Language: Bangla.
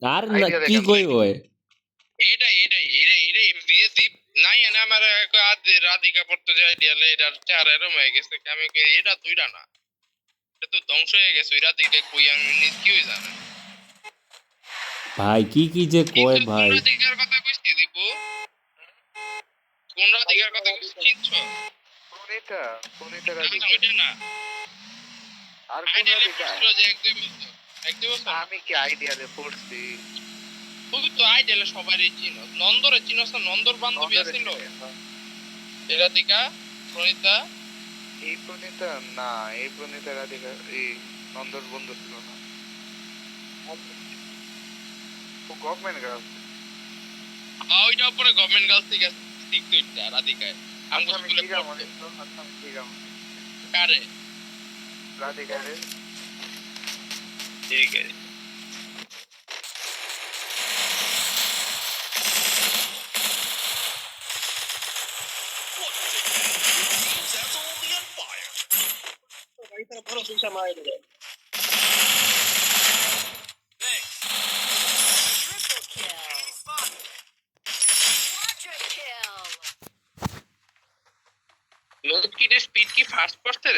আর না আইডিয়া কি দেখেন কইব এটাই মেয়েদীপ নাই এনে আমার আজ রাধিকা পড়তে যাই দিয়ালে এটার চেহারা এরম হয়ে গেছে আমি কই এটা তুইরা না এটা তো ধ্বংস হয়ে গেছে ওই রাধিকা কই আমি কি হই জানা ভাই কি কি যে কয় কিন্তু কোন ভাই রাধিকার কথা কইছি দিব কোন রাধিকার কথা কইছি চিনছ কোনিটা না রাধিকা ওইটা না আর কোন আইডিয়ালে রাধিকা পড়ছিল যে এক দুই বছর আমি কি আইডিয়ালে পড়ছি তুই তো আইডিয়ালে সবারই চিনো নন্দরে চিনোস না নন্দর বান্ধবী আছিল এই রাধিকা প্রণীতা এই প্রণীতা না এই প্রণীতা রাধিকা এই নন্দর বন্ধু ছিল না ও গভর্নমেন্ট গার্ল ওইটা পরে গভর্নমেন্ট গার্লস থেকে শিখতে হইতা রাধিকায় আমগো আমি স্কুলে ঠিক পড়তে আমি কারে রাধিকা রে ঠিক আছে লোড কি স্পিড কি ফাস্ট করতে